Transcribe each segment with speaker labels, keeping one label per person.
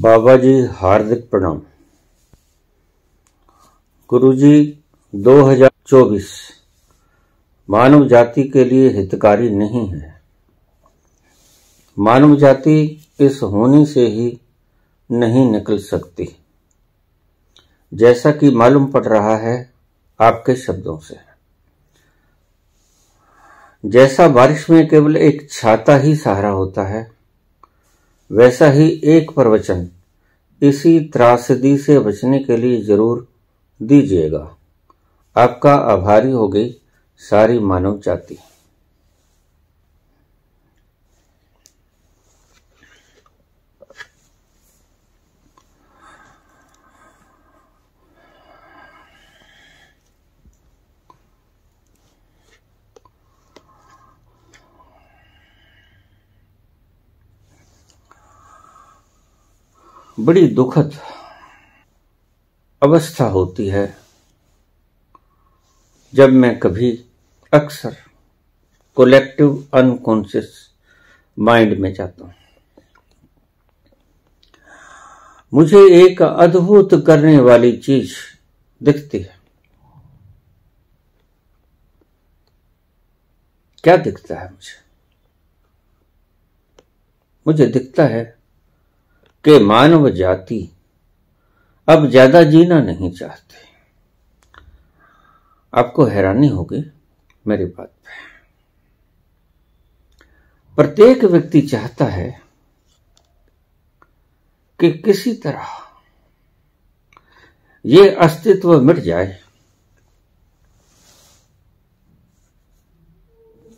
Speaker 1: बाबा जी हार्दिक प्रणाम। गुरुजी 2024 मानव जाति के लिए हितकारी नहीं है। मानव जाति इस होनी से ही नहीं निकल सकती, जैसा कि मालूम पड़ रहा है आपके शब्दों से। जैसा बारिश में केवल एक छाता ही सहारा होता है, वैसा ही एक प्रवचन इसी त्रासदी से बचने के लिए जरूर दीजिएगा। आपका आभारी हो गई सारी मानव जाति। बड़ी दुखद अवस्था होती है जब मैं कभी अक्सर कलेक्टिव अनकॉन्शियस माइंड में जाता हूं। मुझे एक अद्भुत करने वाली चीज दिखती है। क्या दिखता है मुझे दिखता है कि मानव जाति अब ज्यादा जीना नहीं चाहती। आपको हैरानी होगी मेरी बात पे। प्रत्येक व्यक्ति चाहता है कि किसी तरह ये अस्तित्व मिट जाए।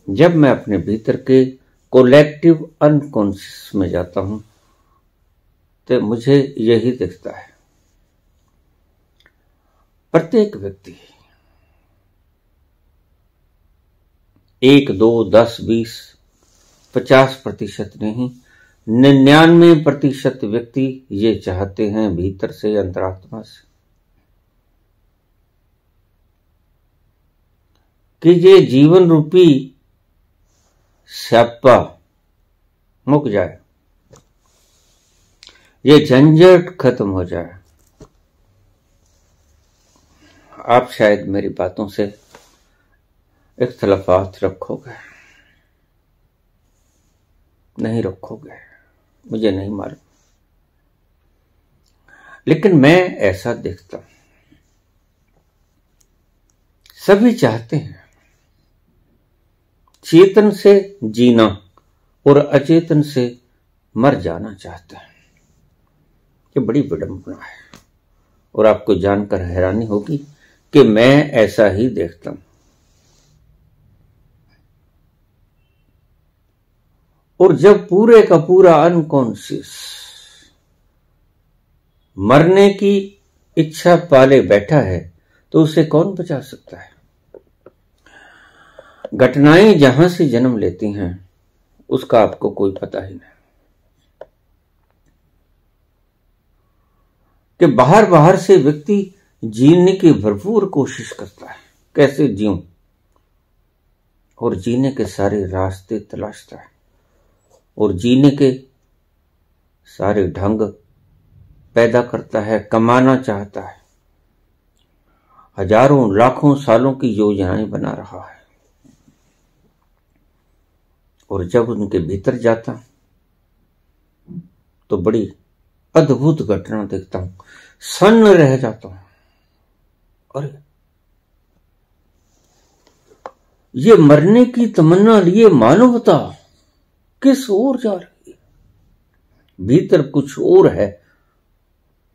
Speaker 1: जब मैं अपने भीतर के कलेक्टिव अनकॉन्शियस में जाता हूं तो मुझे यही दिखता है। प्रत्येक व्यक्ति 1, 2, 10, 20, 50% नहीं, 99% व्यक्ति ये चाहते हैं भीतर से, अंतरात्मा से, कि ये जीवन रूपी स्यापा मुक जाए, ये झंझट खत्म हो जाए। आप शायद मेरी बातों से इख्तलाफात रखोगे, नहीं रखोगे, मुझे नहीं मालूम, लेकिन मैं ऐसा देखता हूं। सभी चाहते हैं चेतन से जीना और अचेतन से मर जाना चाहते हैं। ये बड़ी विडंबना है और आपको जानकर हैरानी होगी कि मैं ऐसा ही देखता हूं। और जब पूरे का पूरा अनकॉन्शियस मरने की इच्छा पाले बैठा है तो उसे कौन बचा सकता है। घटनाएं जहां से जन्म लेती हैं उसका आपको कोई पता ही नहीं कि बाहर से व्यक्ति जीने की भरपूर कोशिश करता है, कैसे जीऊं, और जीने के सारे रास्ते तलाशता है और जीने के सारे ढंग पैदा करता है, कमाना चाहता है, हजारों लाखों सालों की योजनाएं बना रहा है। और जब उनके भीतर जाता हूं तो बड़ी अद्भुत घटना देखता हूं, सन्न रह जाता हूं। अरे ये मरने की तमन्ना लिए मानवता किस ओर जा रही है। भीतर कुछ और है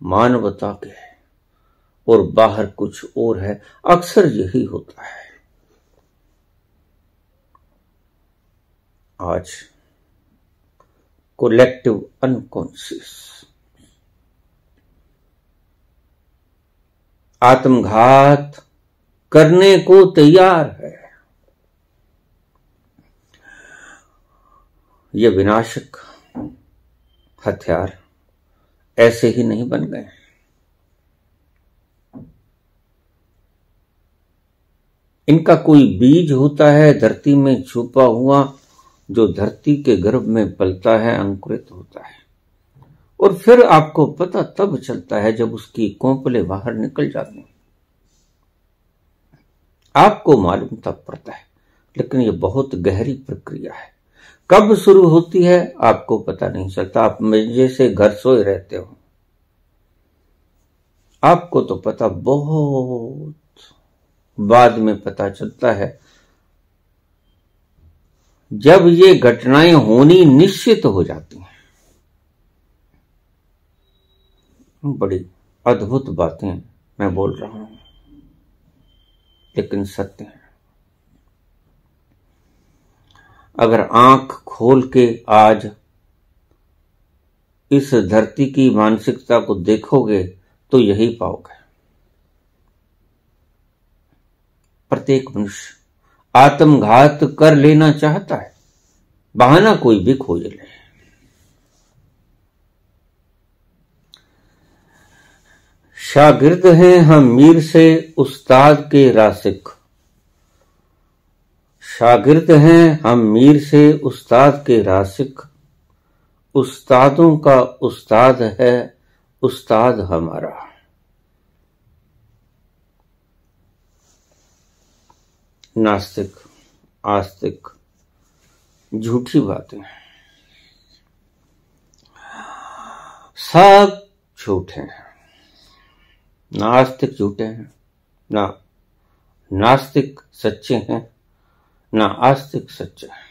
Speaker 1: मानवता के, और बाहर कुछ और है। अक्सर यही होता है। आज कलेक्टिव अनकॉन्शियस आत्मघात करने को तैयार है। ये विनाशक हथियार ऐसे ही नहीं बन गए। इनका कोई बीज होता है धरती में छुपा हुआ, जो धरती के गर्भ में पलता है, अंकुरित होता है और फिर आपको पता तब चलता है जब उसकी कोंपले बाहर निकल जाती हैं। आपको मालूम तब पड़ता है, लेकिन ये बहुत गहरी प्रक्रिया है। कब शुरू होती है आपको पता नहीं चलता। आप जैसे घर सोए रहते हो, आपको तो पता बहुत बाद में पता चलता है, जब ये घटनाएं होनी निश्चित हो जाती हैं। बड़ी अद्भुत बातें मैं बोल रहा हूं, लेकिन सत्य है। अगर आंख खोल के आज इस धरती की मानसिकता को देखोगे तो यही पाओगे। प्रत्येक मनुष्य आत्मघात कर लेना चाहता है, बहाना कोई भी खोज ले। शागिर्द हैं हम मीर से उस्ताद के रासिक। शागिर्द हैं हम मीर से उस्ताद के रासिक। उस्तादों का उस्ताद है उस्ताद हमारा। नास्तिक, आस्तिक, झूठी बातें, सब झूठे हैं। नास्तिक झूठे हैं, ना नास्तिक सच्चे हैं, ना आस्तिक सच्चे हैं।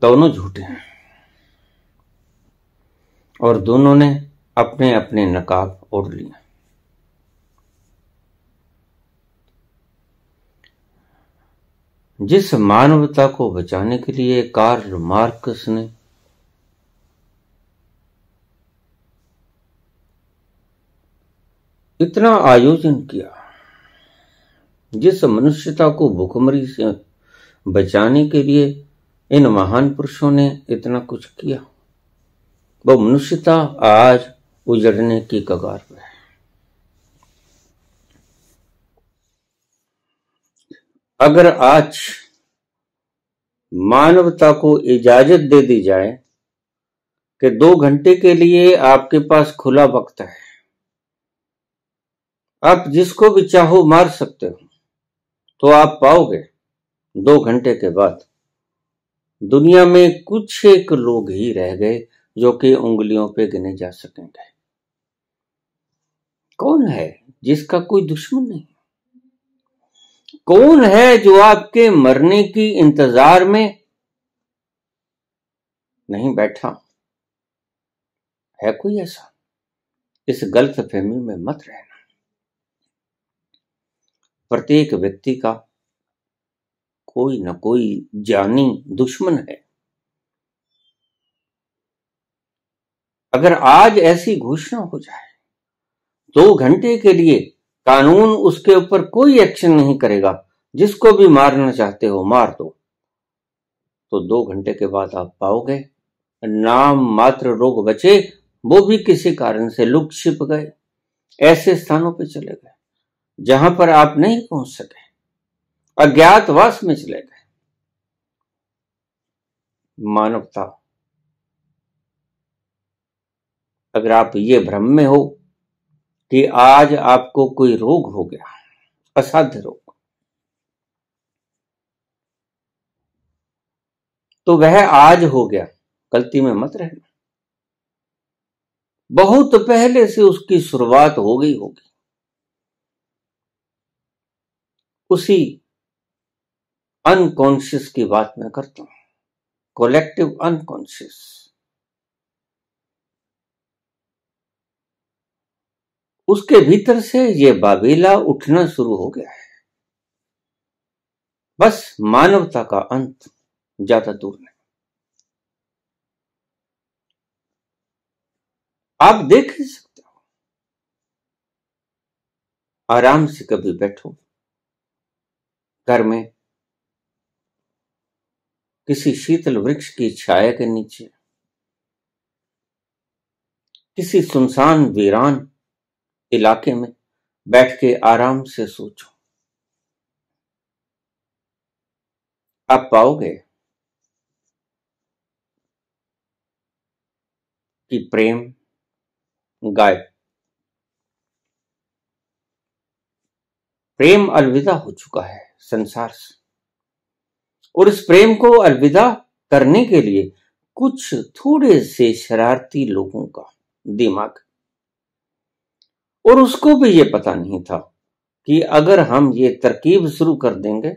Speaker 1: दोनों झूठे हैं और दोनों ने अपने अपने नकाब ओढ़ लिए। जिस मानवता को बचाने के लिए कार्ल मार्क्स ने इतना आयोजन किया, जिस मनुष्यता को भुखमरी से बचाने के लिए इन महान पुरुषों ने इतना कुछ किया, वो मनुष्यता आज उजड़ने की कगार पर है। अगर आज मानवता को इजाजत दे दी जाए कि 2 घंटे के लिए आपके पास खुला वक्त है, आप जिसको भी चाहो मार सकते हो, तो आप पाओगे 2 घंटे के बाद दुनिया में कुछ एक लोग ही रह गए जो कि उंगलियों पे गिने जा सकेंगे। कौन है जिसका कोई दुश्मन नहीं? कौन है जो आपके मरने की इंतजार में नहीं बैठा? है कोई ऐसा? इस गलतफहमी में मत रहना। प्रत्येक व्यक्ति का कोई न कोई जानी दुश्मन है। अगर आज ऐसी घोषणा हो जाए, 2 घंटे के लिए कानून उसके ऊपर कोई एक्शन नहीं करेगा, जिसको भी मारना चाहते हो मार दो, तो 2 घंटे के बाद आप पाओगे नाम मात्र लोग बचे, वो भी किसी कारण से लुक छिप गए, ऐसे स्थानों पे चले गए जहां पर आप नहीं पहुंच सके, अज्ञातवास में चले गए। मानवता, अगर आप ये भ्रम में हो कि आज आपको कोई रोग हो गया, असाध्य रोग, तो वह आज हो गया, गलती में मत रहना। बहुत पहले से उसकी शुरुआत हो गई होगी। उसी अनकॉन्शियस की बात मैं करता हूं, कलेक्टिव अनकॉन्शियस। उसके भीतर से ये बाबेला उठना शुरू हो गया है। बस मानवता का अंत ज्यादा दूर नहीं। आप देख ही सकते हो। आराम से कभी बैठो घर में, किसी शीतल वृक्ष की छाया के नीचे, किसी सुनसान वीरान इलाके में बैठ के आराम से सोचो। आप पाओगे कि प्रेम गायब, प्रेम अलविदा हो चुका है संसार से। और इस प्रेम को अलविदा करने के लिए कुछ थोड़े से शरारती लोगों का दिमाग, और उसको भी ये पता नहीं था कि अगर हम ये तरकीब शुरू कर देंगे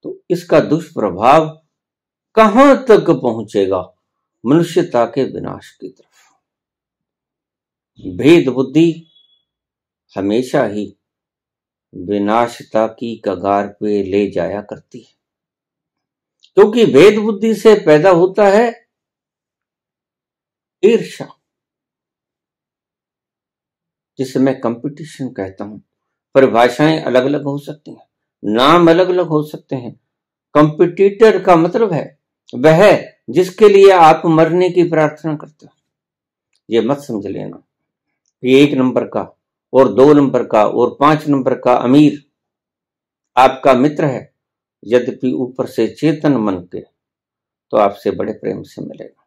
Speaker 1: तो इसका दुष्प्रभाव कहां तक पहुंचेगा, मनुष्यता के विनाश की तरफ। भेद बुद्धि हमेशा ही विनाशता की कगार पे ले जाया करती है, क्योंकि भेद बुद्धि से पैदा होता है ईर्ष्या, जिसे मैं कंपटीशन कहता हूं। परिभाषाएं अलग अलग हो सकती हैं, नाम अलग अलग हो सकते हैं। कंपटीटर का मतलब है वह जिसके लिए आप मरने की प्रार्थना करते हो। ये मत समझ लेना कि 1 नंबर का और 2 नंबर का और 5 नंबर का अमीर आपका मित्र है, यद्यपि ऊपर से चेतन मन के तो आपसे बड़े प्रेम से मिलेगा,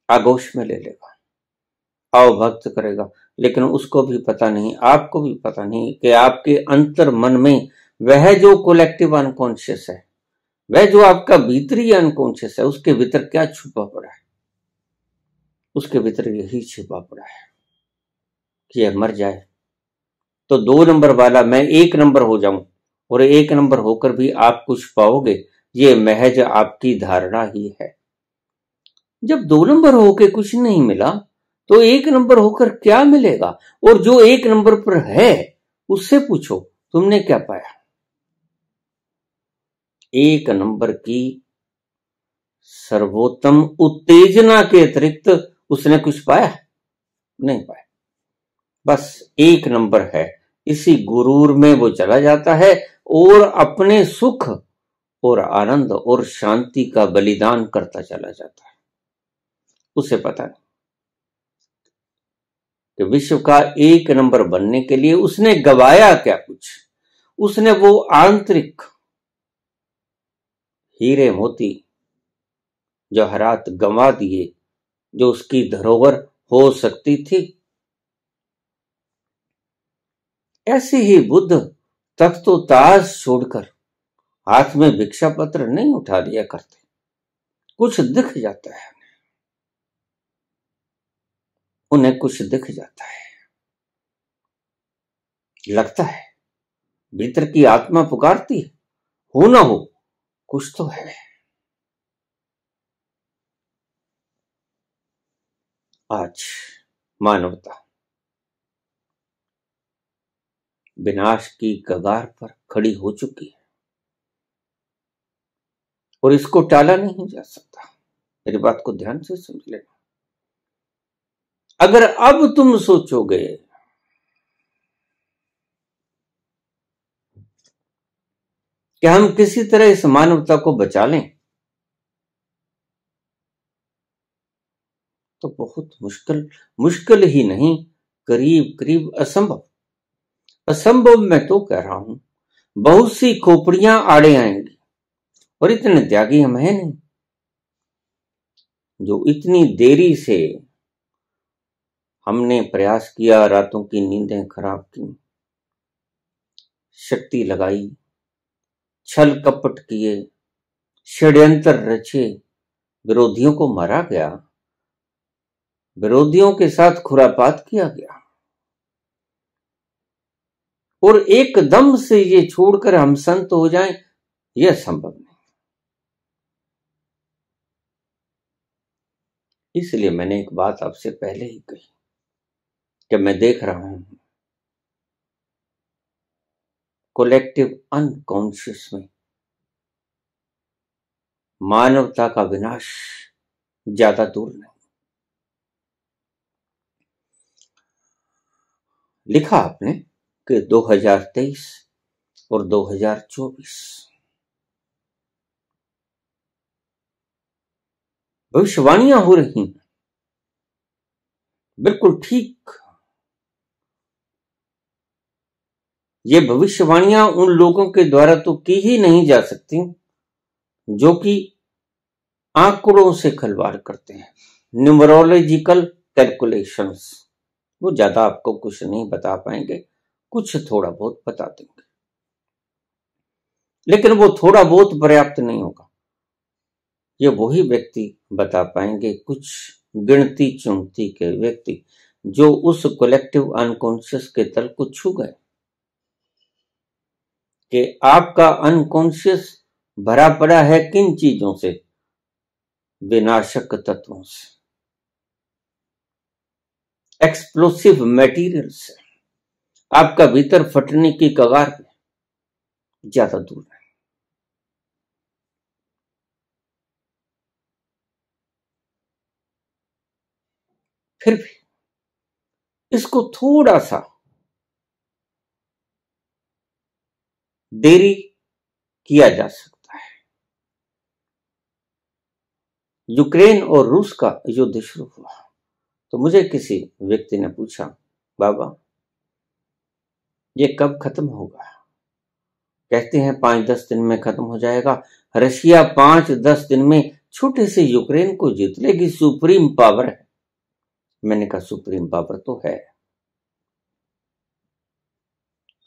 Speaker 1: आगोश में ले लेगा, अवभक्त करेगा, लेकिन उसको भी पता नहीं, आपको भी पता नहीं कि आपके अंतर मन में वह जो कलेक्टिव अनकॉन्शियस है, वह जो आपका भीतरी अनकॉन्शियस है, उसके भीतर क्या छुपा पड़ा है। उसके भीतर यही छुपा पड़ा है कि यह मर जाए तो 2 नंबर वाला मैं 1 नंबर हो जाऊं, और 1 नंबर होकर भी आप कुछ पाओगे, ये महज आपकी धारणा ही है। जब 2 नंबर होकर कुछ नहीं मिला तो 1 नंबर होकर क्या मिलेगा। और जो 1 नंबर पर है उससे पूछो तुमने क्या पाया। 1 नंबर की सर्वोत्तम उत्तेजना के अतिरिक्त उसने कुछ पाया नहीं पाया। बस 1 नंबर है, इसी गुरूर में वो चला जाता है और अपने सुख और आनंद और शांति का बलिदान करता चला जाता है। उसे पता नहीं कि विश्व का 1 नंबर बनने के लिए उसने गवाया क्या कुछ। उसने वो आंतरिक हीरे मोती जवाहरात गंवा दिए जो उसकी धरोहर हो सकती थी। ऐसे ही बुद्ध तख्तो ताज छोड़कर हाथ में भिक्षा पत्र नहीं उठा लिया करते। कुछ दिख जाता है उन्हें, कुछ दिख जाता है, लगता है भीतर की आत्मा पुकारती है, हो ना हो कुछ तो है। आज मानवता विनाश की कगार पर खड़ी हो चुकी है और इसको टाला नहीं जा सकता। मेरी बात को ध्यान से समझ लेना। अगर अब तुम सोचोगे कि हम किसी तरह इस मानवता को बचा लें तो बहुत मुश्किल ही नहीं, करीब करीब असंभव। असंभव मैं तो कह रहा हूं, बहुत सी खोपड़ियां आड़े आएंगी, और इतने त्यागी हम हैं नहीं जो इतनी देरी से हमने प्रयास किया, रातों की नींदें खराब की, शक्ति लगाई, छल कपट किए, षड्यंत्र रचे, विरोधियों को मारा गया, विरोधियों के साथ खुरापात किया गया, और एकदम से ये छोड़कर हम संत हो जाएं, यह संभव नहीं। इसलिए मैंने एक बात आपसे पहले ही कही कि मैं देख रहा हूं कलेक्टिव अनकॉन्शियस में मानवता का विनाश ज्यादा दूर नहीं। लिखा आपने कि 2023 और 2024 भविष्यवाणियां हो रही हैं, बिल्कुल ठीक। ये भविष्यवाणियां उन लोगों के द्वारा तो की ही नहीं जा सकती जो कि आंकड़ों से खिलवाड़ करते हैं, न्यूमरोलॉजिकल कैलकुलेशंस। वो ज्यादा आपको कुछ नहीं बता पाएंगे, कुछ थोड़ा बहुत बता देंगे, लेकिन वो थोड़ा बहुत पर्याप्त नहीं होगा। ये वही व्यक्ति बता पाएंगे, कुछ गिनती चुनती के व्यक्ति जो उस कलेक्टिव अनकॉन्शियस के तल को छू गए, कि आपका अनकॉन्शियस भरा पड़ा है किन चीजों से, विनाशक तत्वों से, एक्सप्लोसिव मटेरियल से। आपका भीतर फटने की कगार पे, ज्यादा दूर है। फिर भी इसको थोड़ा सा देरी किया जा सकता है। यूक्रेन और रूस का युद्ध शुरू हुआ तो मुझे किसी व्यक्ति ने पूछा, बाबा ये कब खत्म होगा? कहते हैं 5-10 दिन में खत्म हो जाएगा। रशिया 5-10 दिन में छोटे से यूक्रेन को जीत लेगी, सुप्रीम पावर है। मैंने कहा सुप्रीम पावर तो है,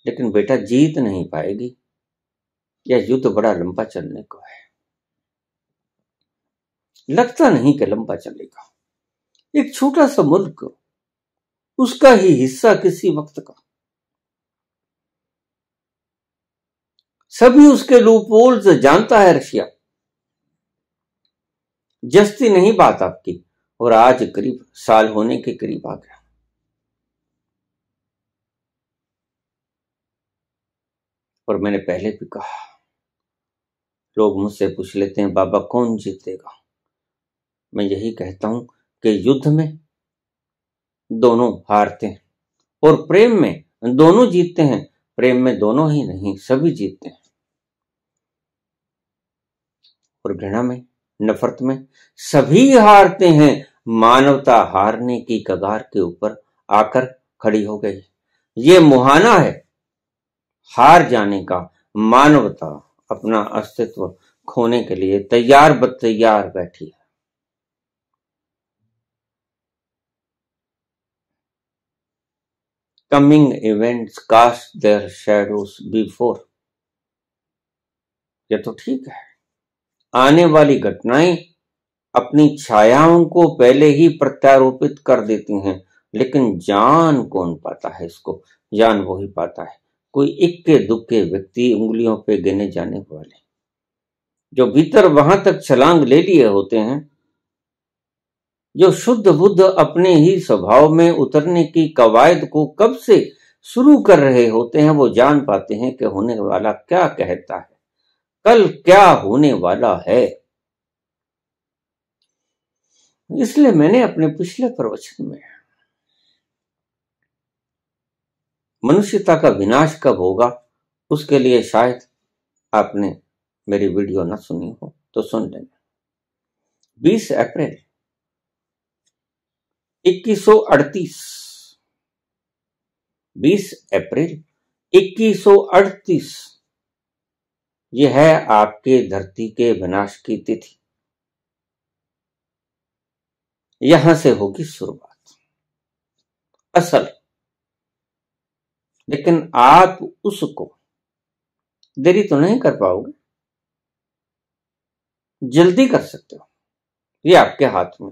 Speaker 1: लेकिन बेटा जीत नहीं पाएगी। यह युद्ध बड़ा लंबा चलने को है, लगता नहीं कि लंबा चलेगा। एक छोटा सा मुल्क, उसका ही हिस्सा किसी वक्त का, सभी उसके लूपहोल्स जानता है रशिया। जस्ती नहीं बात आपकी, और आज करीब साल होने के करीब आ गया। और मैंने पहले भी कहा, लोग मुझसे पूछ लेते हैं बाबा कौन जीतेगा? मैं यही कहता हूं कि युद्ध में दोनों हारते हैं और प्रेम में दोनों जीतते हैं। प्रेम में दोनों ही नहीं, सभी जीतते हैं। और घृणा में, नफरत में सभी हारते हैं। मानवता हारने की कगार के ऊपर आकर खड़ी हो गई। ये मुहाना है हार जाने का। मानवता अपना अस्तित्व खोने के लिए तैयार बतैयार बैठी है। Coming events cast their shadows before. ये तो ठीक है, आने वाली घटनाएं अपनी छायाओं को पहले ही प्रत्यारोपित कर देती हैं, लेकिन जान कौन पाता है इसको? जान वही पाता है, कोई इक्के दुक्के व्यक्ति, उंगलियों पे गिने जाने वाले, जो भीतर वहां तक छलांग ले लिए होते हैं, जो शुद्ध बुद्ध अपने ही स्वभाव में उतरने की कवायद को कब से शुरू कर रहे होते हैं। वो जान पाते हैं कि होने वाला क्या कहता है, कल क्या होने वाला है। इसलिए मैंने अपने पिछले प्रवचन में मनुष्यता का विनाश कब होगा, उसके लिए शायद आपने मेरी वीडियो ना सुनी हो तो सुन लेना। 20 अप्रैल 2138, 20 अप्रैल 2138, यह है आपके धरती के विनाश की तिथि। यहां से होगी शुरुआत असल, लेकिन आप उसको देरी तो नहीं कर पाओगे, जल्दी कर सकते हो, ये आपके हाथ में।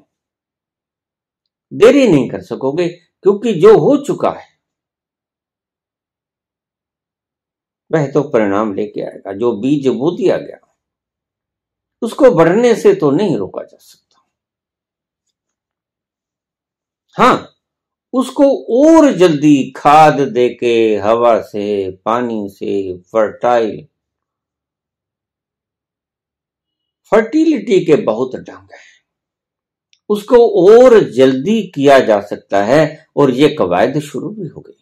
Speaker 1: देरी नहीं कर सकोगे क्योंकि जो हो चुका है वह तो परिणाम लेके आएगा। जो बीज बो दिया गया उसको बढ़ने से तो नहीं रोका जा सकता। हाँ, उसको और जल्दी खाद देके, हवा से, पानी से, फर्टिलिटी के बहुत ढंग है, उसको और जल्दी किया जा सकता है। और ये कवायद शुरू भी हो गई।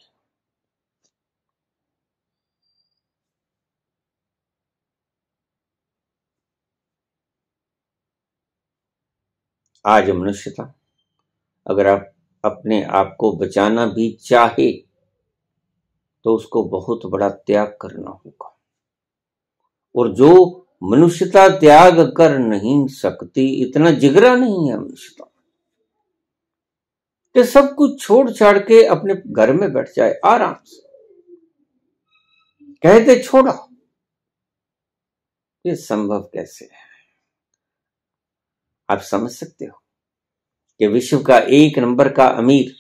Speaker 1: आज मनुष्यता अगर आप अपने आप को बचाना भी चाहे तो उसको बहुत बड़ा त्याग करना होगा। और जो मनुष्यता त्याग कर नहीं सकती, इतना जिगरा नहीं है मनुष्यता कि सब कुछ छोड़ छाड़ के अपने घर में बैठ जाए आराम से, कहते छोड़ा। ये संभव कैसे है? आप समझ सकते हो कि विश्व का 1 नंबर का अमीर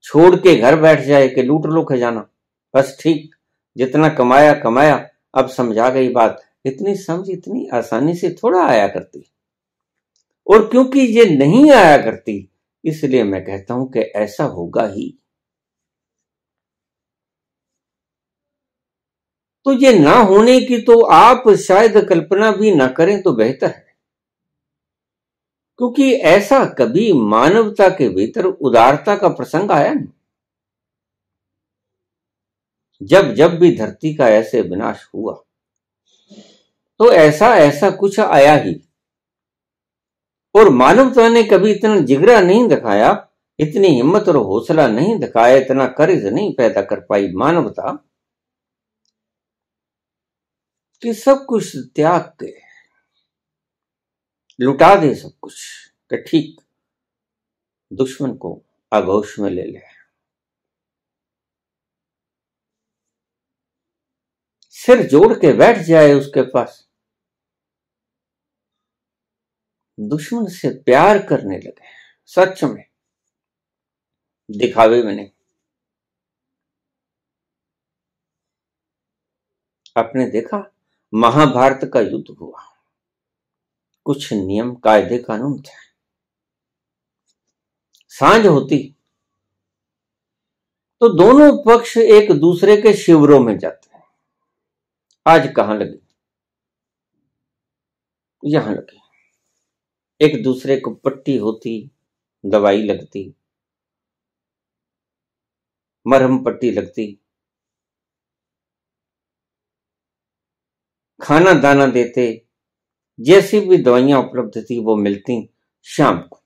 Speaker 1: छोड़ के घर बैठ जाए कि लूट लो खजाना, बस ठीक, जितना कमाया कमाया, अब समझा गई बात। इतनी समझ इतनी आसानी से थोड़ा आया करती, और क्योंकि ये नहीं आया करती इसलिए मैं कहता हूं कि ऐसा होगा ही। तो ये ना होने की तो आप शायद कल्पना भी ना करें तो बेहतर है, क्योंकि ऐसा कभी मानवता के भीतर उदारता का प्रसंग आया नहीं। जब जब भी धरती का ऐसे विनाश हुआ तो ऐसा ऐसा कुछ आया ही, और मानवता ने कभी इतना जिगरा नहीं दिखाया, इतनी हिम्मत और हौसला नहीं दिखाया, इतना कर्ज नहीं पैदा कर पाई मानवता कि सब कुछ त्याग के लुटा दे सब कुछ, कि ठीक दुश्मन को आगोश में ले ले, सिर जोड़ के बैठ जाए उसके पास, दुश्मन से प्यार करने लगे, सच में, दिखावे में नहीं। आपने देखा महाभारत का युद्ध हुआ, कुछ नियम कायदे कानून थे। सांझ होती तो दोनों पक्ष एक दूसरे के शिविरों में जाते हैं। आज कहां लगी? यहां लगी। एक दूसरे को पट्टी होती, दवाई लगती, मरहम पट्टी लगती, खाना दाना देते, जैसी भी दवाइयां उपलब्ध थी वो मिलती शाम को।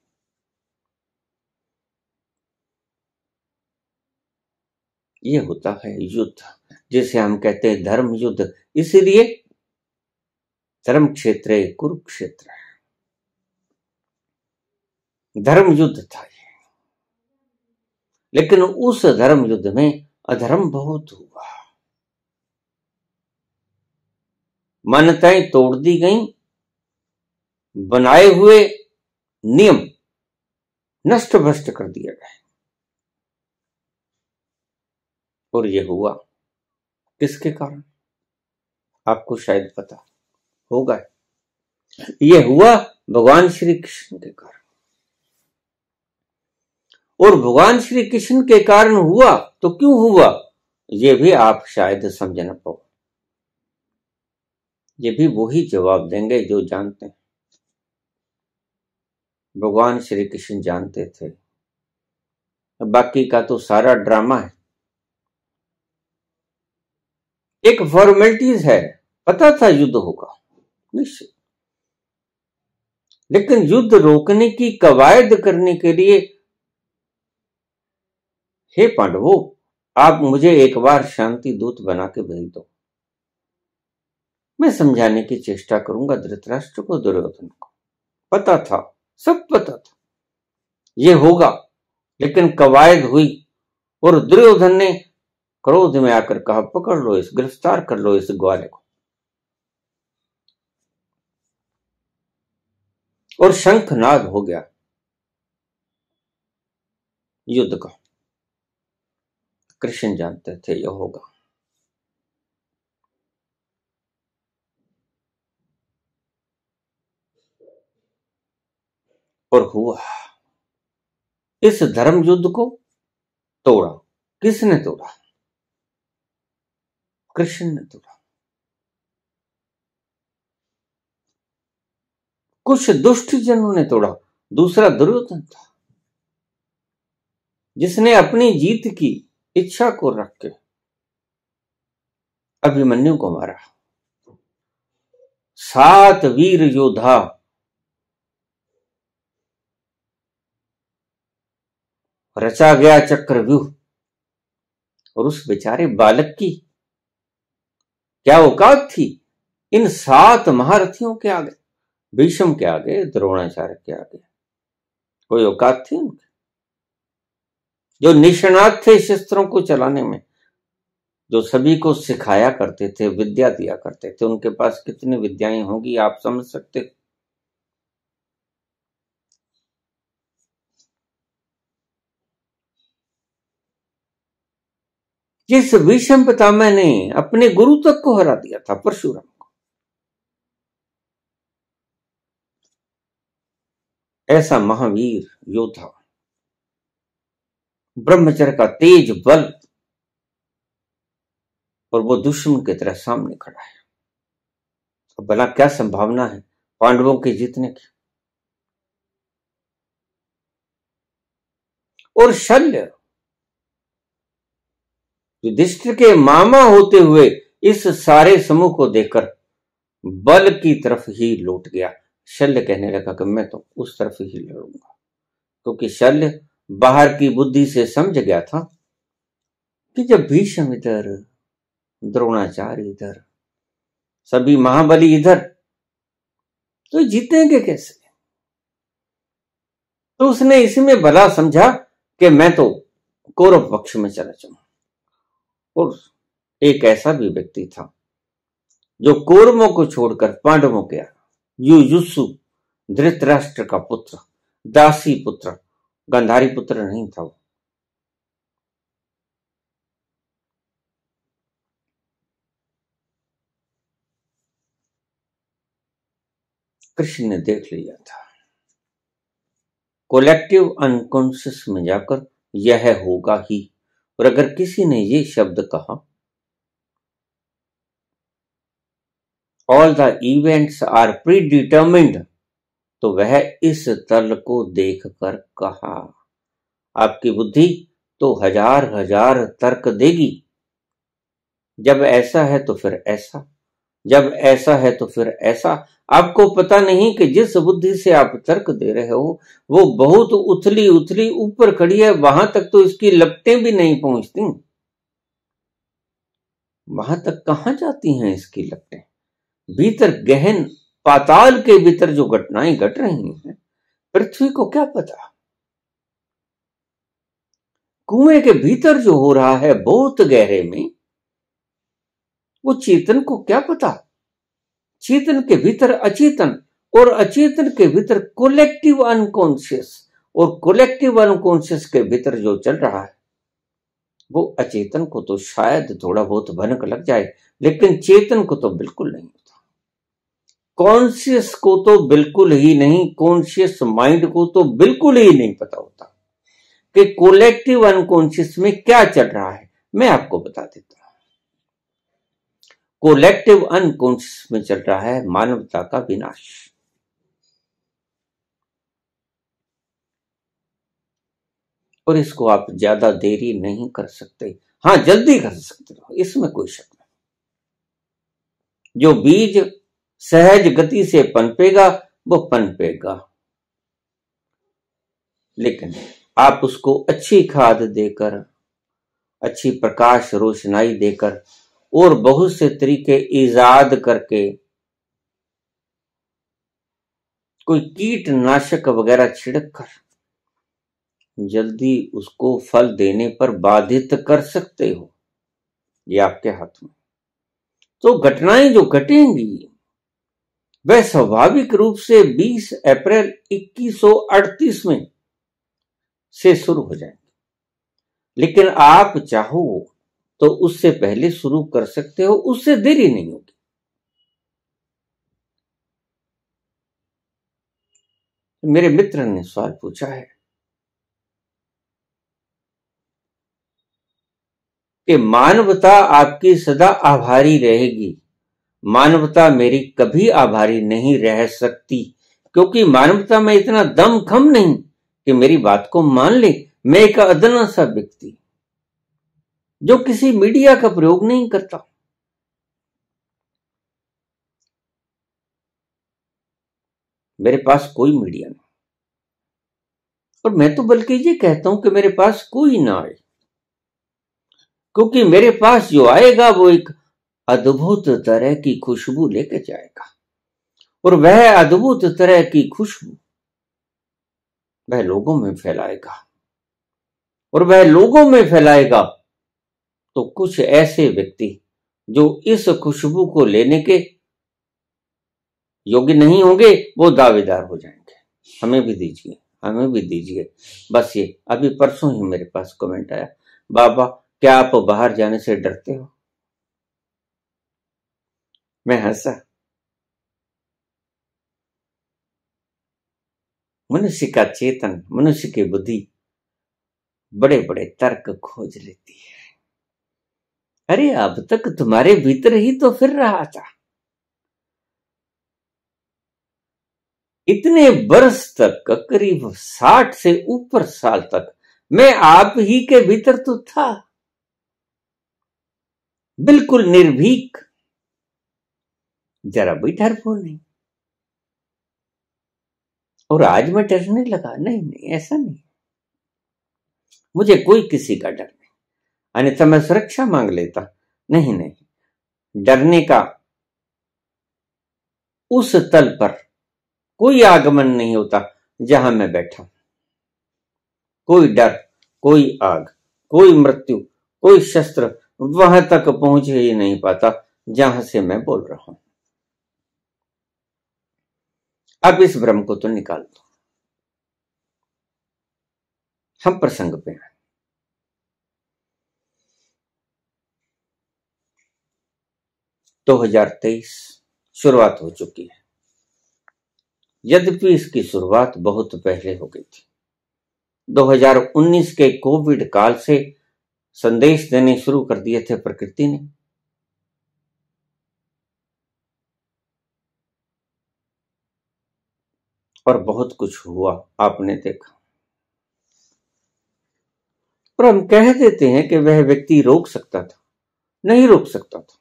Speaker 1: ये होता है युद्ध, जिसे हम कहते हैं धर्म युद्ध। इसीलिए धर्म क्षेत्र कुरुक्षेत्र, धर्म युद्ध था ये। लेकिन उस धर्म युद्ध में अधर्म बहुत हुआ, मान्यताएं तोड़ दी गईं, बनाए हुए नियम नष्ट भ्रष्ट कर दिए गए। और ये हुआ किसके कारण? आपको शायद पता होगा, ये हुआ भगवान श्री कृष्ण के कारण। और भगवान श्री कृष्ण के कारण हुआ तो क्यों हुआ, ये भी आप शायद समझ न पाओ। ये भी वही जवाब देंगे जो जानते हैं। भगवान श्री कृष्ण जानते थे, बाकी का तो सारा ड्रामा है, एक फॉर्मेलिटीज है। पता था युद्ध होगा निश्चित, लेकिन युद्ध रोकने की कवायद करने के लिए, हे पांडवों, आप मुझे एक बार शांति दूत बना के भेज दो, मैं समझाने की चेष्टा करूंगा धृतराष्ट्र को, दुर्योधन को। पता था, सब पता था ये होगा, लेकिन कवायद हुई और दुर्योधन ने क्रोध में आकर कहा, पकड़ लो इस, गिरफ्तार कर लो इस ग्वाले को। और शंखनाद हो गया युद्ध का। कृष्ण जानते थे यह होगा। और हुआ। इस धर्म युद्ध को तोड़ा। किसने तोड़ा? कृष्ण ने तोड़ा। कुछ दुष्ट जनों ने तोड़ा। दूसरा दुर्योधन था, जिसने अपनी जीत की इच्छा को रख के अभिमन्यु को मारा। 7 वीर योद्धा रचा गया चक्रव्यूह, और उस बेचारे बालक की क्या औकात थी इन 7 महारथियों के आगे, भीष्म के आगे, द्रोणाचार्य के आगे कोई औकात थी उनकी? जो निष्णात थे शस्त्रों को चलाने में, जो सभी को सिखाया करते थे, विद्या दिया करते थे, उनके पास कितनी विद्याएं होंगी आप समझ सकते हो। जिस भीष्म पितामह ने अपने गुरु तक को हरा दिया था, परशुराम को, ऐसा महावीर योद्धा, ब्रह्मचर्य का तेज बल, और वो दुश्मन की तरह सामने खड़ा है। तो भला क्या संभावना है पांडवों के जीतने की? और शल्य युधिष्ठिर के मामा होते हुए इस सारे समूह को देखकर बल की तरफ ही लौट गया। शल्य कहने लगा कि मैं तो उस तरफ ही लड़ूंगा, क्योंकि शल्य बाहर की बुद्धि से समझ गया था कि जब भीष्म इधर, द्रोणाचार्य इधर, सभी महाबली इधर, तो जीतेंगे कैसे? तो उसने इसमें भला समझा कि मैं तो कौरव पक्ष में चला जाऊं। और एक ऐसा भी व्यक्ति था जो कौरवों को छोड़कर पांडवों के युयुत्सु, धृतराष्ट्र का पुत्र, दासी पुत्र, गांधारी पुत्र नहीं था वो। कृष्ण ने देख लिया था। कोलेक्टिव अनकॉन्शियस में जाकर यह होगा ही, और अगर किसी ने ये शब्द कहा, all the events are predetermined, तो वह इस तल को देखकर कहा। आपकी बुद्धि तो हजार हजार तर्क देगी, जब ऐसा है तो फिर ऐसा, जब ऐसा है तो फिर ऐसा। आपको पता नहीं कि जिस बुद्धि से आप तर्क दे रहे हो वो बहुत उथली उथली ऊपर खड़ी है, वहां तक तो इसकी लपटें भी नहीं पहुंचती। वहां तक कहां जाती हैं इसकी लपटें? भीतर गहन पाताल के भीतर जो घटनाएं घट रही हैं, पृथ्वी को क्या पता? कुएं के भीतर जो हो रहा है बहुत गहरे में, वो चेतन को क्या पता? चेतन के भीतर अचेतन, और अचेतन के भीतर कोलेक्टिव अनकॉन्शियस, और कोलेक्टिव अनकॉन्शियस के भीतर जो चल रहा है वो अचेतन को तो शायद थोड़ा बहुत भनक लग जाए, लेकिन चेतन को तो बिल्कुल नहीं होता। कॉन्शियस को तो बिल्कुल ही नहीं, कॉन्शियस माइंड को तो बिल्कुल ही नहीं पता होता कि कोलेक्टिव अनकॉन्शियस में क्या चल रहा है। मैं आपको बता देता हूं। कोलेक्टिव अनकॉन्शियस में चल रहा है मानवता का विनाश। और इसको आप ज्यादा देरी नहीं कर सकते। हां, जल्दी कर सकते हो, इसमें कोई शक नहीं। जो बीज सहज गति से पनपेगा वो पनपेगा, लेकिन आप उसको अच्छी खाद देकर, अच्छी प्रकाश रोशनाई देकर, और बहुत से तरीके ईजाद करके, कोई कीटनाशक वगैरह छिड़क कर जल्दी उसको फल देने पर बाधित कर सकते हो। ये आपके हाथ में। तो घटनाएं जो घटेंगी वह स्वाभाविक रूप से 20 अप्रैल 2138 में से शुरू हो जाएंगे, लेकिन आप चाहो तो उससे पहले शुरू कर सकते हो, उससे देरी नहीं होगी। मेरे मित्र ने सवाल पूछा है कि मानवता आपकी सदा आभारी रहेगी। मानवता मेरी कभी आभारी नहीं रह सकती, क्योंकि मानवता में इतना दमखम नहीं कि मेरी बात को मान ले। मैं एक अदना सा व्यक्ति जो किसी मीडिया का प्रयोग नहीं करता। मेरे पास कोई मीडिया नहीं, और मैं तो बल्कि ये कहता हूं कि मेरे पास कोई ना आए, क्योंकि मेरे पास जो आएगा वो एक अद्भुत तरह की खुशबू लेके जाएगा, और वह अद्भुत तरह की खुशबू वह लोगों में फैलाएगा, और वह लोगों में फैलाएगा तो कुछ ऐसे व्यक्ति जो इस खुशबू को लेने के योग्य नहीं होंगे वो दावेदार हो जाएंगे, हमें भी दीजिए, हमें भी दीजिए। बस ये अभी परसों ही मेरे पास कमेंट आया, बाबा क्या आप बाहर जाने से डरते हो? मैं हंसा। मनुष्य का चेतन, मनुष्य की बुद्धि बड़े बड़े तर्क खोज लेती है। अरे अब तक तुम्हारे भीतर ही तो फिर रहा था, इतने वर्ष तक, करीब 60 से ऊपर साल तक मैं आप ही के भीतर तो था, बिल्कुल निर्भीक, जरा भी डरपोक नहीं। और आज मैं डरने लगा? नहीं नहीं, ऐसा नहीं, मुझे कोई किसी का डर नहीं, अन्यथा मैं सुरक्षा मांग लेता। नहीं नहीं, डरने का उस तल पर कोई आगमन नहीं होता जहां मैं बैठा। कोई डर, कोई आग, कोई मृत्यु, कोई शस्त्र वहां तक पहुंच ही नहीं पाता जहां से मैं बोल रहा हूं। अब इस भ्रम को तो निकाल दो। हम प्रसंग पे हैं। 2023 शुरुआत हो चुकी है, यद्यपि इसकी शुरुआत बहुत पहले हो गई थी। 2019 के कोविड काल से संदेश देने शुरू कर दिए थे प्रकृति ने, और बहुत कुछ हुआ, आपने देखा। और हम कह देते हैं कि वह व्यक्ति रोक सकता था, नहीं रोक सकता था।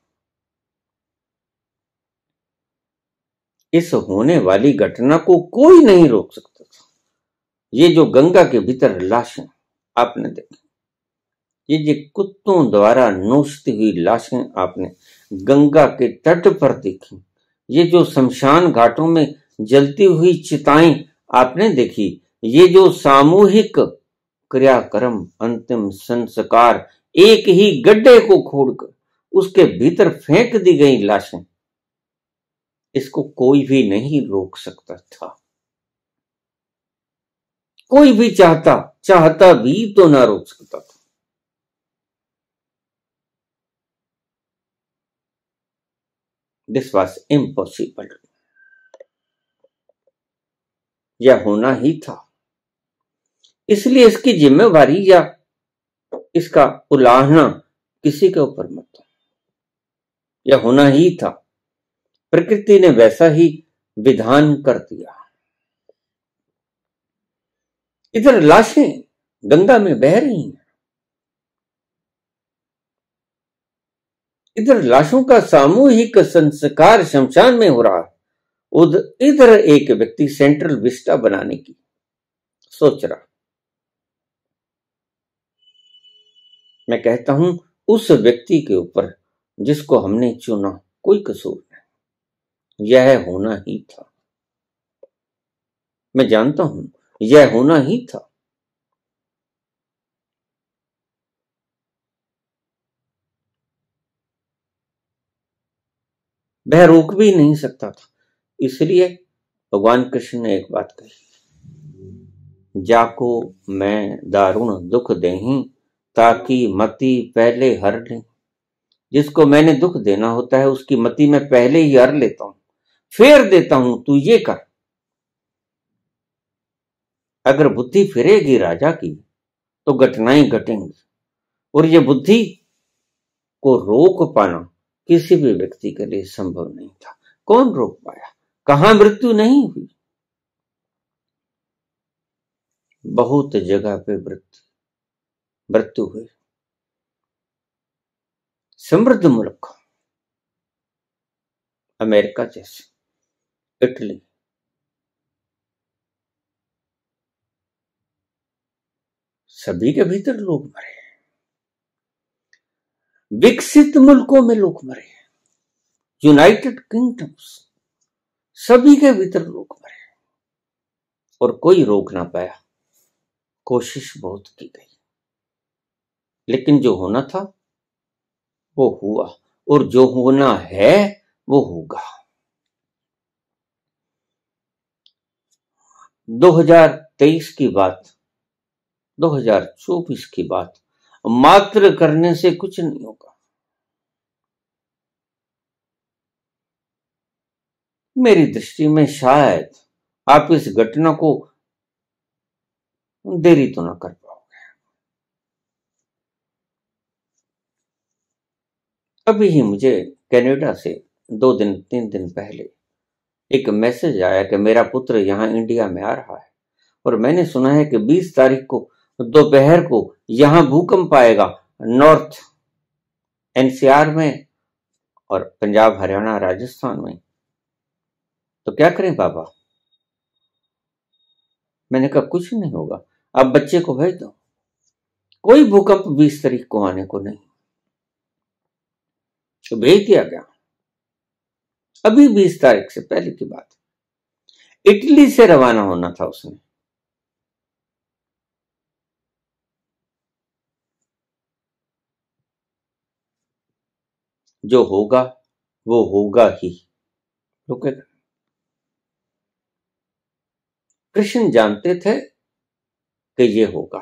Speaker 1: इस होने वाली घटना को कोई नहीं रोक सकता था। ये जो गंगा के भीतर लाशें आपने देखी, ये जो कुत्तों द्वारा नोचती हुई लाशें आपने गंगा के तट पर देखी, ये जो शमशान घाटों में जलती हुई चिताएं आपने देखी, ये जो सामूहिक क्रियाक्रम, अंतिम संस्कार, एक ही गड्ढे को खोदकर उसके भीतर फेंक दी गई लाशें, इसको कोई भी नहीं रोक सकता था। कोई भी चाहता भी तो ना रोक सकता था। This was impossible. यह होना ही था, इसलिए इसकी जिम्मेवारी या इसका उलाहना किसी के ऊपर मत दो। यह होना ही था, प्रकृति ने वैसा ही विधान कर दिया। इधर लाशें गंगा में बह रही हैं, इधर लाशों का सामूहिक संस्कार शमशान में हो रहा है, इधर एक व्यक्ति सेंट्रल विस्टा बनाने की सोच रहा। मैं कहता हूं उस व्यक्ति के ऊपर जिसको हमने चुना कोई कसूर नहीं, यह होना ही था। मैं जानता हूं यह होना ही था। वह रोक भी नहीं सकता था। इसलिए भगवान कृष्ण ने एक बात कही, जाको मैं दारुण दुख देही ताकि मति पहले हर ले। जिसको मैंने दुख देना होता है उसकी मति मैं पहले ही हर लेता हूं, फेर देता हूं, तू ये कर। अगर बुद्धि फिरेगी राजा की तो घटनाएं घटेंगी, और ये बुद्धि को रोक पाना किसी भी व्यक्ति के लिए संभव नहीं था। कौन रोक पाया? कहां मृत्यु नहीं हुई? बहुत जगह पे मृत्यु हुई। समृद्ध मुल्क अमेरिका जैसे, इटली, सभी के भीतर लोग मरे। विकसित मुल्कों में लोग मरे, यूनाइटेड किंगडम्स, सभी के भीतर लोग मरे और कोई रोक ना पाया। कोशिश बहुत की गई, लेकिन जो होना था वो हुआ, और जो होना है वो होगा। 2023 की बात, 2024 की बात मात्र करने से कुछ नहीं होगा। मेरी दृष्टि में शायद आप इस घटना को देरी तो ना कर पाओगे। अभी ही मुझे कनाडा से 2-3 दिन पहले एक मैसेज आया कि मेरा पुत्र यहां इंडिया में आ रहा है, और मैंने सुना है कि 20 तारीख को दोपहर को यहां भूकंप आएगा, नॉर्थ एनसीआर में और पंजाब, हरियाणा, राजस्थान में। तो क्या करें बाबा? मैंने कहा कुछ नहीं होगा, आप बच्चे को भेज दो, कोई भूकंप 20 तारीख को आने को नहीं। तो भेज दिया गया। अभी 20 तारीख से पहले की बात, इटली से रवाना होना था उसने। जो होगा वो होगा ही, रुकेगा। कृष्ण जानते थे कि ये होगा,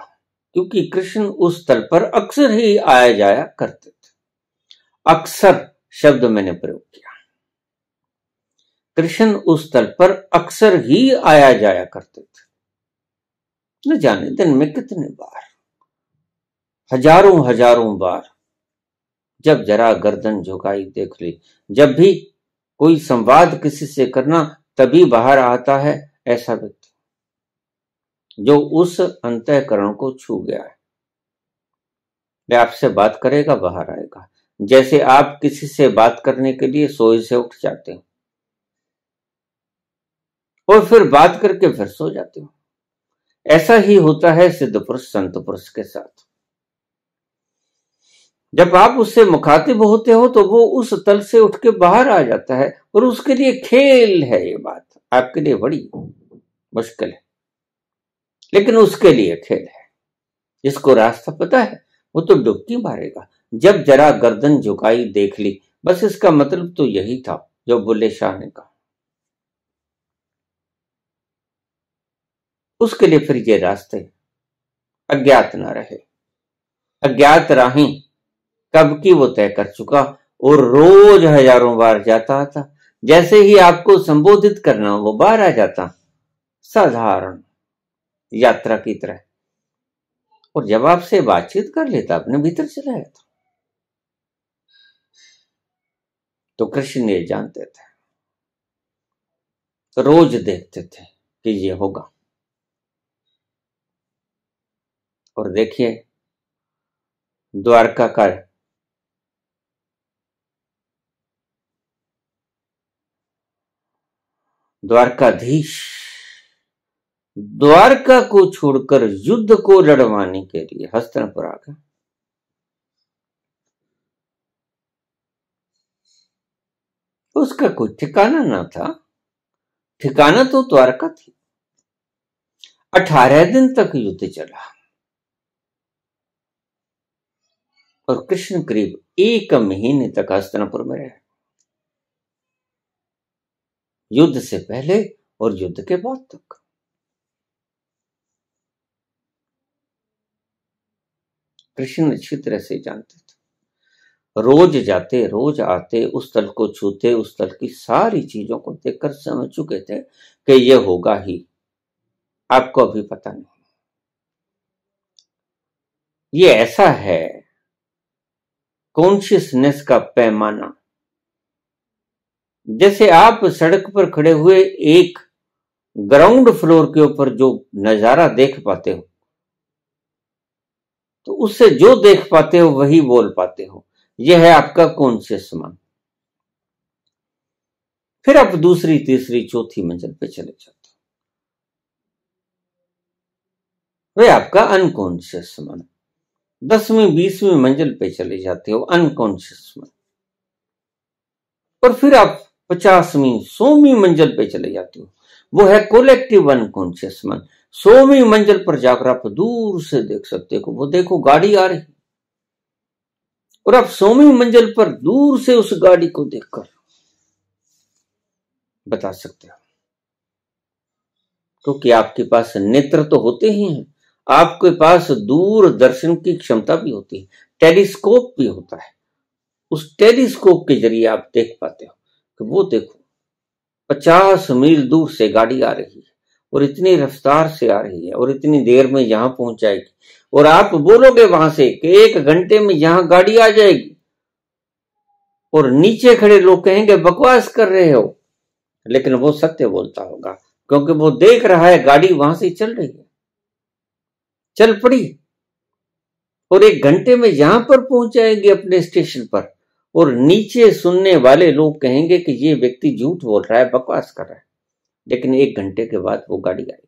Speaker 1: क्योंकि कृष्ण उस स्थल पर अक्सर ही आया जाया करते थे। अक्सर शब्द मैंने प्रयोग किया। कृष्ण उस स्थल पर अक्सर ही आया जाया करते थे। न जाने दिन में कितने बार, हजारों हजारों बार। जब जरा गर्दन झुकाई देख ली, जब भी कोई संवाद किसी से करना, तभी बाहर आता है ऐसा व्यक्ति जो उस अंतःकरण को छू गया है। वह आपसे बात करेगा, बाहर आएगा। जैसे आप किसी से बात करने के लिए सोए से उठ जाते हो और फिर बात करके फिर सो जाते हो, ऐसा ही होता है सिद्ध पुरुष, संत पुरुष के साथ। जब आप उससे मुखातिब होते हो तो वो उस तल से उठ के बाहर आ जाता है, और उसके लिए खेल है ये बात, आपके लिए बड़ी मुश्किल है, लेकिन उसके लिए खेल है। जिसको रास्ता पता है वो तो डुबकी मारेगा। जब जरा गर्दन झुकाई देख ली, बस इसका मतलब तो यही था जो बुल्ले शाह ने कहा। उसके लिए फिर ये रास्ते अज्ञात ना रहे। अज्ञात राहें कब की वो तय कर चुका, और रोज हजारों बार जाता आता। जैसे ही आपको संबोधित करना वो बाहर आ जाता, साधारण यात्रा की तरह, और जब आपसे बातचीत कर लेता अपने भीतर चला जाता। तो कृष्ण ये जानते थे, तो रोज देखते थे कि ये होगा। और देखिए द्वारका का द्वारकाधीश द्वारका को छोड़कर युद्ध को लड़वाने के लिए हस्तिनापुर आ गया। उसका कोई ठिकाना ना था, ठिकाना तो द्वारका थी। 18 दिन तक युद्ध चला और कृष्ण करीब 1 महीने तक हस्तिनापुर में रहे, युद्ध से पहले और युद्ध के बाद तक। कृष्ण अच्छी तरह से जानते थे, रोज जाते, रोज आते, उस स्थल को छूते, उस स्थल की सारी चीजों को देखकर समझ चुके थे कि यह होगा ही। आपको अभी पता नहीं, ये ऐसा है कॉन्शियसनेस का पैमाना। जैसे आप सड़क पर खड़े हुए एक ग्राउंड फ्लोर के ऊपर जो नजारा देख पाते हो, तो उससे जो देख पाते हो वही बोल पाते हो। यह है आपका कॉन्शियस मन। फिर आप दूसरी, तीसरी, चौथी मंजिल पे चले जाते हो, वह आपका अनकॉन्शियस मन। 10वीं 20वीं मंजिल पे चले जाते हो, अनकॉन्शियस मन। और फिर आप 50वीं 100वीं मंजिल पे चले जाते हो। वो है कलेक्टिव अनकॉन्शियस मन। 100वीं मंजिल पर जाकर आप दूर से देख सकते हो, वो देखो गाड़ी आ रही, और आप 100वीं मंजिल पर दूर से उस गाड़ी को देखकर बता सकते हो, क्योंकि आपके पास नेत्र तो होते ही हैं, आपके पास दूरदर्शन की क्षमता भी होती है, टेलीस्कोप भी होता है। उस टेलीस्कोप के जरिए आप देख पाते हो कि वो देखो 50 मील दूर से गाड़ी आ रही है, और इतनी रफ्तार से आ रही है, और इतनी देर में यहां पहुंच जाएगी, और आप बोलोगे वहां से कि 1 घंटे में यहां गाड़ी आ जाएगी, और नीचे खड़े लोग कहेंगे बकवास कर रहे हो, लेकिन वो सत्य बोलता होगा, क्योंकि वो देख रहा है गाड़ी वहां से चल रही है, चल पड़ी, और 1 घंटे में यहां पर पहुंच जाएगी अपने स्टेशन पर, और नीचे सुनने वाले लोग कहेंगे कि ये व्यक्ति झूठ बोल रहा है, बकवास कर रहा है, लेकिन 1 घंटे के बाद वो गाड़ी आएगी,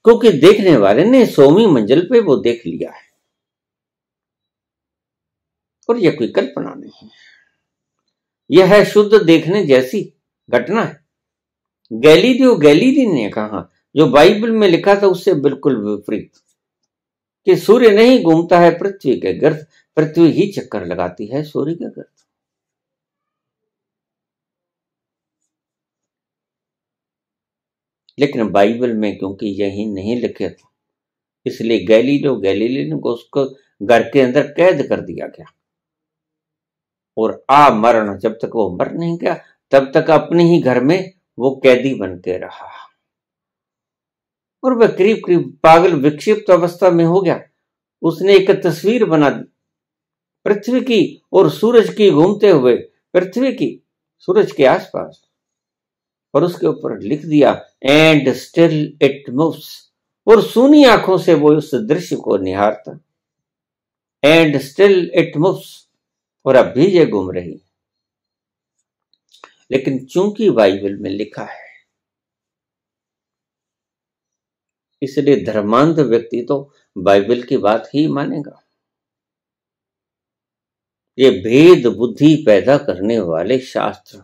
Speaker 1: क्योंकि देखने वाले ने 100वीं मंजिल पे वो देख लिया है। और यह कोई कल्पना नहीं है, यह है शुद्ध देखने जैसी घटना है। गैलीलियो गैलीली ने कहा, जो बाइबल में लिखा था उससे बिल्कुल विपरीत, कि सूर्य नहीं घूमता है पृथ्वी के गिर्द, पृथ्वी ही चक्कर लगाती है सूर्य के गिर्द। लेकिन बाइबल में क्योंकि यही नहीं लिखे थे, इसलिए गैलीलियो गैलीली को उसको घर के अंदर कैद कर दिया गया, और मरण, जब तक वो मर नहीं गया तब तक अपने ही घर में वो कैदी बन के रहा, और वह करीब करीब पागल विक्षिप्त अवस्था में हो गया। उसने एक तस्वीर बना दी पृथ्वी की और सूरज की, घूमते हुए पृथ्वी की सूरज के आसपास, और उसके ऊपर लिख दिया एंड स्टिल इट मूव्स, और सूनी आंखों से वो उस दृश्य को निहारता, एंड स्टिल इट मूव्स, और अब भी ये घूम रही। लेकिन चूंकि बाइबल में लिखा है, इसलिए धर्मांध व्यक्ति तो बाइबल की बात ही मानेगा। ये भेद बुद्धि पैदा करने वाले शास्त्र